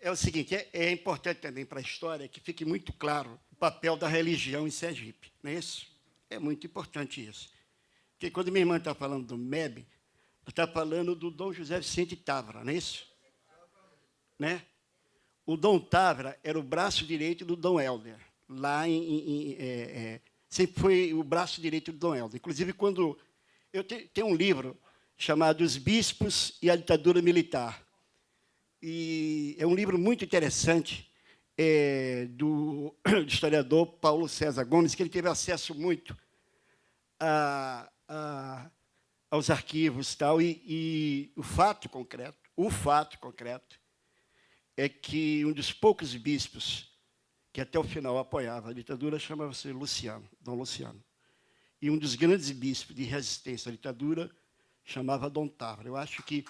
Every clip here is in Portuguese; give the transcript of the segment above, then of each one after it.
É o seguinte, é importante também para a história que fique muito claro o papel da religião em Sergipe, não é isso? É muito importante isso. Porque quando minha irmã está falando do MEB, ela está falando do Dom José Vicente Távora, não é isso? Né? O Dom Távora era o braço direito do Dom Helder. Lá sempre foi o braço direito do Dom Helder. Inclusive, quando eu tenho um livro chamado Os Bispos e a Ditadura Militar. E é um livro muito interessante do historiador Paulo César Gomes, que ele teve acesso muito aos arquivos tal, e o fato concreto é que um dos poucos bispos que até o final apoiava a ditadura chamava-se Luciano, Dom Luciano. E um dos grandes bispos de resistência à ditadura chamava Dom Távora. Eu acho que,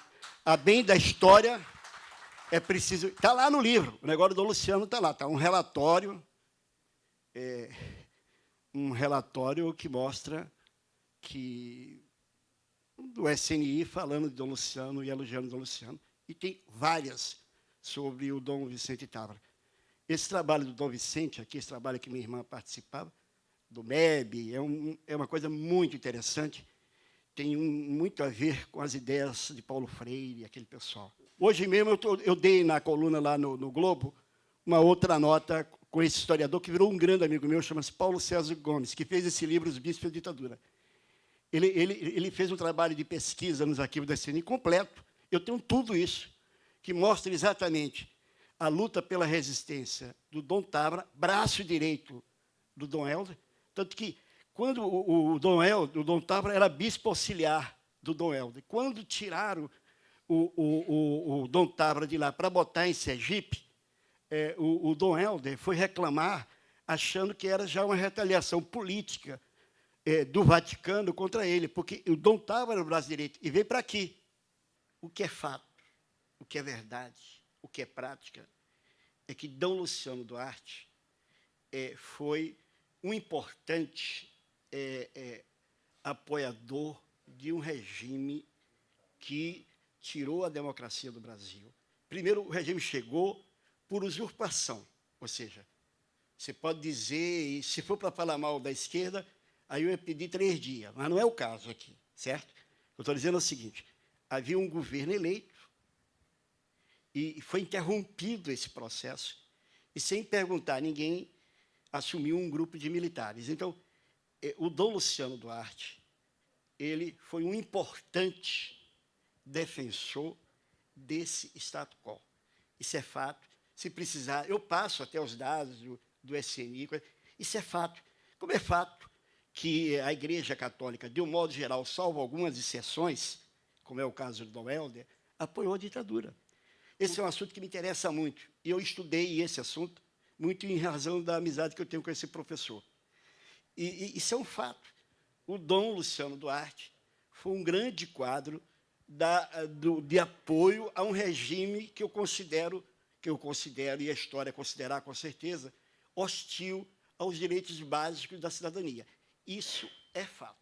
a bem da história, é preciso... Está lá no livro, o negócio do Dom Luciano está lá, está um relatório que mostra que do SNI falando de Dom Luciano e elogiando Dom Luciano, e tem várias sobre o Dom Vicente Távora. Esse trabalho do Dom Vicente, aqui, esse trabalho que minha irmã participava, do MEB, é uma coisa muito interessante, tem muito a ver com as ideias de Paulo Freire e aquele pessoal. Hoje mesmo eu dei na coluna lá no Globo uma outra nota com esse historiador que virou um grande amigo meu, chama-se Paulo César Gomes, que fez esse livro, Os Bispos da Ditadura. Ele fez um trabalho de pesquisa nos arquivos da CNI completo. Eu tenho tudo isso, que mostra exatamente a luta pela resistência do Dom Távora, braço direito do Dom Helder, tanto que, quando o Dom Távora era bispo auxiliar do Dom Helder, quando tiraram o Dom Távora de lá para botar em Sergipe, o Dom Helder foi reclamar, achando que era já uma retaliação política do Vaticano contra ele, porque o Dom Távora era o braço direito, e veio para aqui. O que é fato, o que é verdade, o que é prática, é que Dom Luciano Duarte foi um importante apoiador de um regime que tirou a democracia do Brasil. Primeiro, o regime chegou por usurpação, ou seja, você pode dizer, e se for para falar mal da esquerda, aí eu ia pedir 3 dias, mas não é o caso aqui, certo? Eu estou dizendo o seguinte, havia um governo eleito e foi interrompido esse processo, e sem perguntar a ninguém, assumiu um grupo de militares. Então, o Dom Luciano Duarte, ele foi um importante defensor desse status quo. Isso é fato. Se precisar, eu passo até os dados do SNI, isso é fato. Como é fato que a Igreja Católica, de um modo geral, salvo algumas exceções, como é o caso do Dom Helder, apoiou a ditadura. Esse é um assunto que me interessa muito, e eu estudei esse assunto muito em razão da amizade que eu tenho com esse professor. E isso é um fato. O Dom Luciano Duarte foi um grande quadro de apoio a um regime que eu considero, e a história considerar com certeza, hostil aos direitos básicos da cidadania. Isso é fato.